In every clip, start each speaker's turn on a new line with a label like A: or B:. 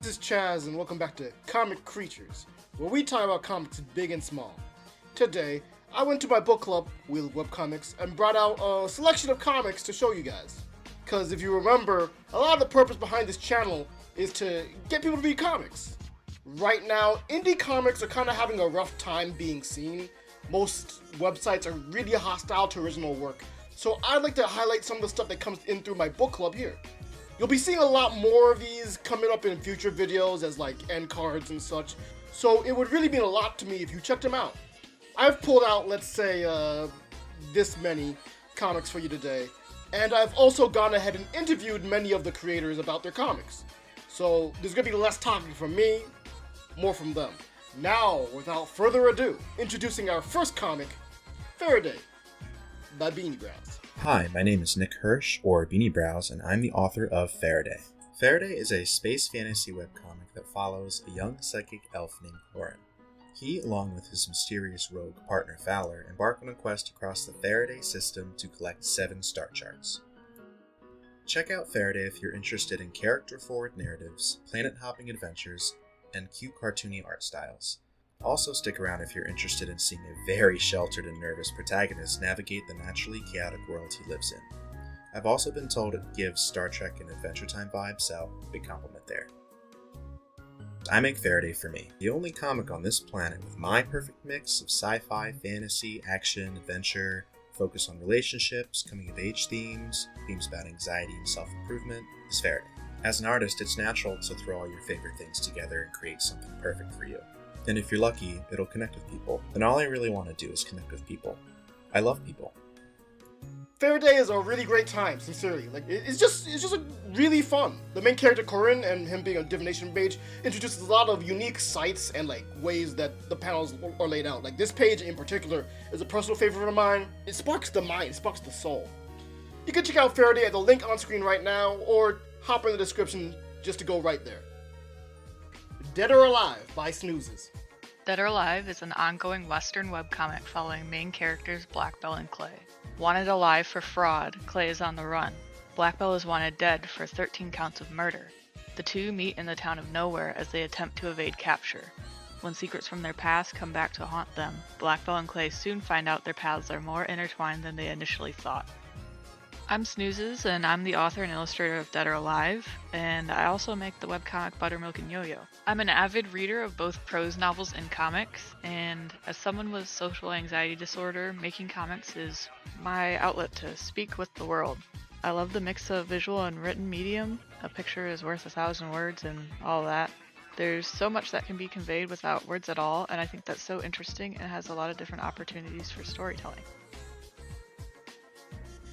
A: This is Chaz, and welcome back to Comic Creatures, where we talk about comics big and small. Today, I went to my book club with Webcomics and brought out a selection of comics to show you guys. Because if you remember, a lot of the purpose behind this channel is to get people to read comics. Right now, indie comics are kind of having a rough time being seen. Most websites are really hostile to original work, so I'd like to highlight some of the stuff that comes in through my book club here. You'll be seeing a lot more of these coming up in future videos as like end cards and such, so it would really mean a lot to me if you checked them out. I've pulled out, let's say, this many comics for you today, and I've also gone ahead and interviewed many of the creators about their comics. So there's gonna be less talking from me, more from them. Now, without further ado, introducing our first comic, Faraday, by Beanie Brows.
B: Hi, my name is Nick Hirsch, or Beanie Brows, and I'm the author of Faraday. Faraday is a space fantasy webcomic that follows a young psychic elf named Corin. He, along with his mysterious rogue partner Fowler, embark on a quest across the Faraday system to collect 7 star charts. Check out Faraday if you're interested in character-forward narratives, planet-hopping adventures, and cute cartoony art styles. Also stick around if you're interested in seeing a very sheltered and nervous protagonist navigate the naturally chaotic world he lives in. I've also been told it gives Star Trek and Adventure Time vibes, so big compliment there. I make Faraday for me, the only comic on this planet with my perfect mix of sci-fi, fantasy, action, adventure, focus on relationships, coming-of-age themes about anxiety and self-improvement, is Faraday. As an artist, it's natural to throw all your favorite things together and create something perfect for you. And if you're lucky, it'll connect with people. And all I really want to do is connect with people. I love people.
A: Faraday is a really great time, sincerely. It's just really fun. The main character Corin and him being a divination mage introduces a lot of unique sights and ways that the panels are laid out. Like this page in particular is a personal favorite of mine. It sparks the mind, it sparks the soul. You can check out Faraday at the link on screen right now, or hop in the description just to go right there. Dead or Alive by Snoozes.
C: Dead or Alive is an ongoing Western webcomic following main characters Blackbell and Clay. Wanted alive for fraud, Clay is on the run. Blackbell is wanted dead for 13 counts of murder. The two meet in the town of Nowhere as they attempt to evade capture. When secrets from their past come back to haunt them, Blackbell and Clay soon find out their paths are more intertwined than they initially thought. I'm Snoozes, and I'm the author and illustrator of Dead or Alive, and I also make the webcomic Buttermilk and Yo-Yo. I'm an avid reader of both prose novels and comics, and as someone with social anxiety disorder, making comics is my outlet to speak with the world. I love the mix of visual and written medium. A picture is worth 1,000 words and all that. There's so much that can be conveyed without words at all, and I think that's so interesting and has a lot of different opportunities for storytelling.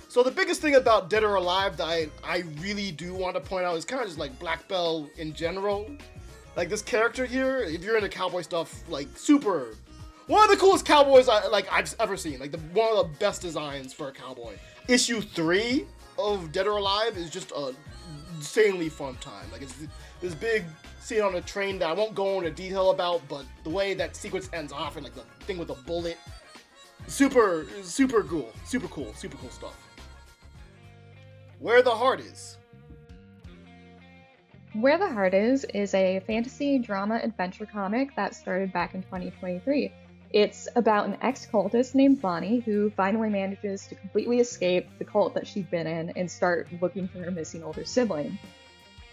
A: So the biggest thing about Dead or Alive that I really do want to point out is kind of just Black Bell in general. Like this character here, if you're into cowboy stuff, super. One of the coolest cowboys I've ever seen. One of the best designs for a cowboy. Issue 3 of Dead or Alive is just a insanely fun time. It's this big scene on a train that I won't go into detail about, but the way that sequence ends off and the thing with the bullet, super cool stuff. Where the Heart Is.
D: Where the Heart is a fantasy drama adventure comic that started back in 2023. It's about an ex-cultist named Bonnie who finally manages to completely escape the cult that she'd been in and start looking for her missing older sibling.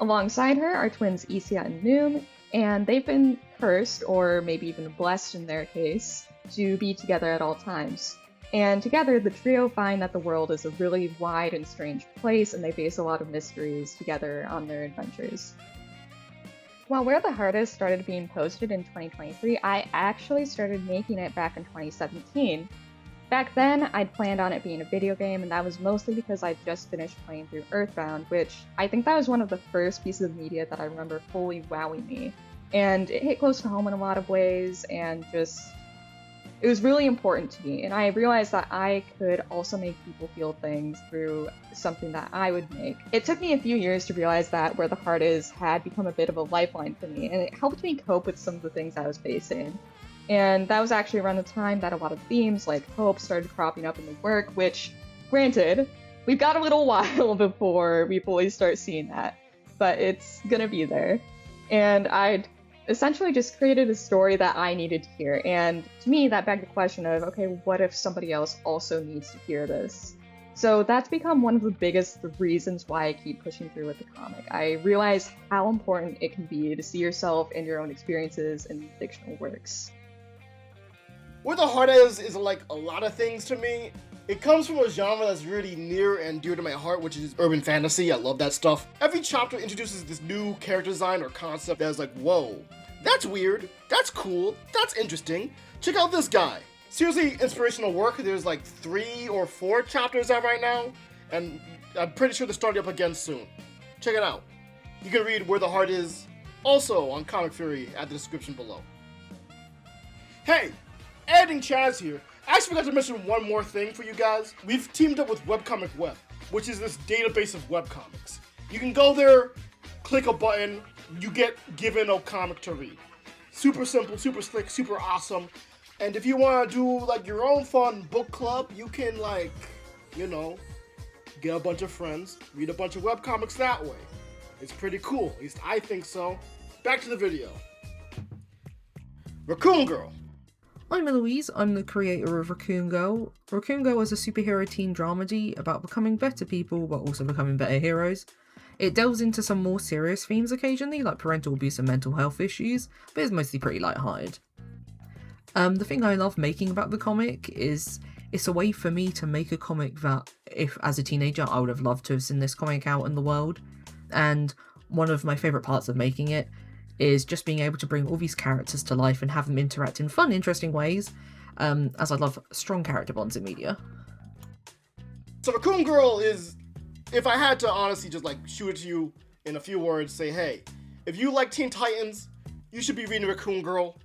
D: Alongside her are twins Isia and Noom, and they've been cursed, or maybe even blessed in their case, to be together at all times. And together, the trio find that the world is a really wide and strange place, and they face a lot of mysteries together on their adventures. While Where the Heart Is started being posted in 2023, I actually started making it back in 2017. Back then, I'd planned on it being a video game, and that was mostly because I'd just finished playing through Earthbound, which I think that was one of the first pieces of media that I remember fully wowing me. And it hit close to home in a lot of ways, and it was really important to me, and I realized that I could also make people feel things through something that I would make. It took me a few years to realize that Where the Heart Is had become a bit of a lifeline for me, and it helped me cope with some of the things I was facing. And that was actually around the time that a lot of themes like hope started cropping up in the work, which, granted, we've got a little while before we fully start seeing that, but it's gonna be there. And I'd essentially just created a story that I needed to hear. And to me, that begged the question of, okay, what if somebody else also needs to hear this? So that's become one of the biggest reasons why I keep pushing through with the comic. I realize how important it can be to see yourself and your own experiences in fictional works.
A: Where the Heart is like a lot of things to me. It comes from a genre that's really near and dear to my heart, which is urban fantasy. I love that stuff. Every chapter introduces this new character design or concept that's like, whoa, that's weird, that's cool, that's interesting. Check out this guy. Seriously inspirational work. There's like 3 or 4 chapters out right now, and I'm pretty sure they're starting up again soon. Check it out. You can read Where the Heart Is also on Comic Fury at the description below. Hey, editing Chaz here. I actually forgot to mention one more thing for you guys. We've teamed up with Webcomic Web, which is this database of webcomics. You can go there, click a button, you get given a comic to read. Super simple, super slick, super awesome. And if you want to do like your own fun book club, you can like, you know, get a bunch of friends, read a bunch of webcomics that way. It's pretty cool, at least I think so. Back to the video. Raccoon Girl.
E: I'm Eloise, I'm the creator of Raccoon Girl. Raccoon Girl is a superhero teen dramedy about becoming better people but also becoming better heroes. It delves into some more serious themes occasionally, like parental abuse and mental health issues, but it's mostly pretty lighthearted. The thing I love making about the comic is it's a way for me to make a comic that, if as a teenager, I would have loved to have seen this comic out in the world. And one of my favourite parts of making it is just being able to bring all these characters to life and have them interact in fun, interesting ways, as I love strong character bonds in media.
A: So Raccoon Girl is, if I had to honestly just like shoot it to you in a few words, say, hey, if you like Teen Titans, you should be reading Raccoon Girl.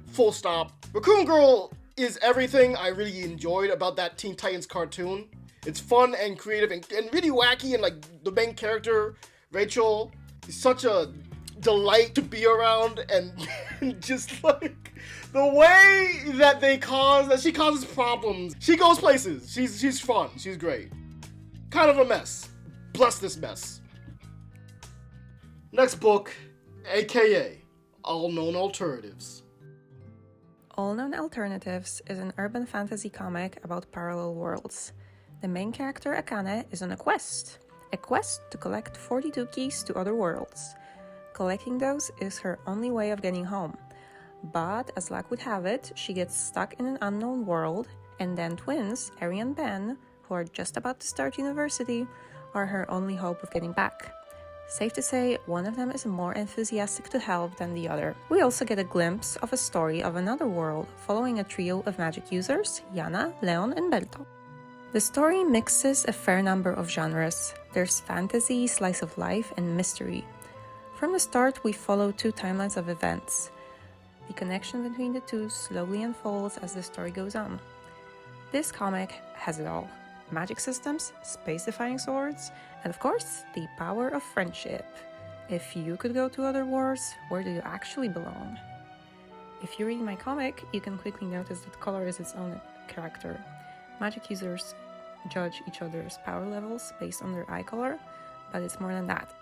A: Full stop. Raccoon Girl is everything I really enjoyed about that Teen Titans cartoon. It's fun and creative and really wacky, and like the main character, Rachel, is such a delight to be around, and just like the way that she causes problems. She goes places. She's fun. She's great. Kind of a mess. Bless this mess. Next book, aka All Known Alternatives.
F: All Known Alternatives is an urban fantasy comic about parallel worlds. The main character, Akane, is on a quest to collect 42 keys to other worlds. Collecting those is her only way of getting home. But as luck would have it, she gets stuck in an unknown world, and then twins, Ari and Ben, who are just about to start university, are her only hope of getting back. Safe to say, one of them is more enthusiastic to help than the other. We also get a glimpse of a story of another world, following a trio of magic users, Yana, Leon, and Berto. The story mixes a fair number of genres. There's fantasy, slice of life, and mystery. From the start, we follow 2 timelines of events. The connection between the 2 slowly unfolds as the story goes on. This comic has it all. Magic systems, space-defying swords, and of course, the power of friendship. If you could go to other worlds, where do you actually belong? If you read my comic, you can quickly notice that color is its own character. Magic users judge each other's power levels based on their eye color, but it's more than that.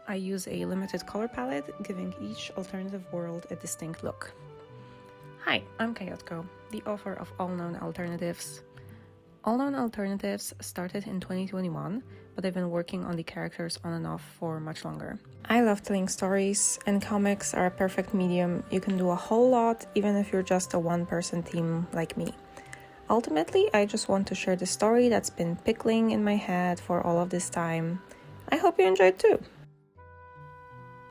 F: I use a limited color palette, giving each alternative world a distinct look. Hi, I'm Kayotko, the author of All Known Alternatives. All Known Alternatives started in 2021, but I've been working on the characters on and off for much longer. I love telling stories, and comics are a perfect medium. You can do a whole lot, even if you're just a one-person team like me. Ultimately, I just want to share the story that's been pickling in my head for all of this time. I hope you enjoyed too.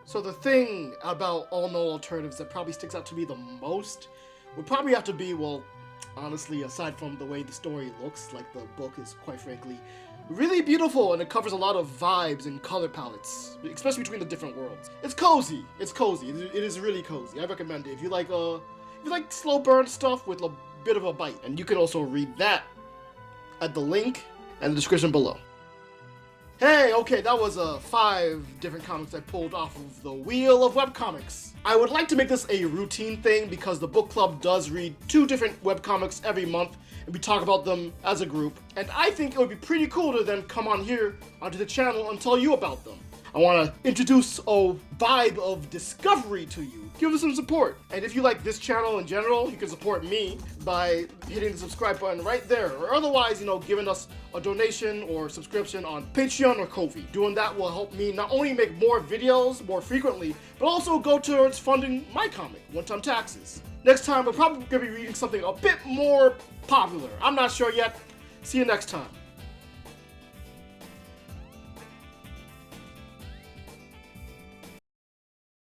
A: So the thing about All Known Alternatives that probably sticks out to me the most would probably have to be, well, honestly, aside from the way the story looks, like the book is, quite frankly, really beautiful, and it covers a lot of vibes and color palettes, especially between the different worlds. It's cozy. It's cozy. It is really cozy. I recommend it. If you like slow burn stuff with a bit of a bite, and you can also read that at the link and the description below. Hey, okay, that was 5 different comics I pulled off of the wheel of webcomics. I would like to make this a routine thing because the book club does read 2 different webcomics every month, and we talk about them as a group. And I think it would be pretty cool to then come on here onto the channel and tell you about them. I want to introduce a vibe of discovery to you. Give us some support. And if you like this channel in general, you can support me by hitting the subscribe button right there, or otherwise, giving us a donation or subscription on Patreon or Ko-fi. Doing that will help me not only make more videos more frequently, but also go towards funding my comic, One Time Taxes. Next time, we're probably going to be reading something a bit more popular. I'm not sure yet. See you next time.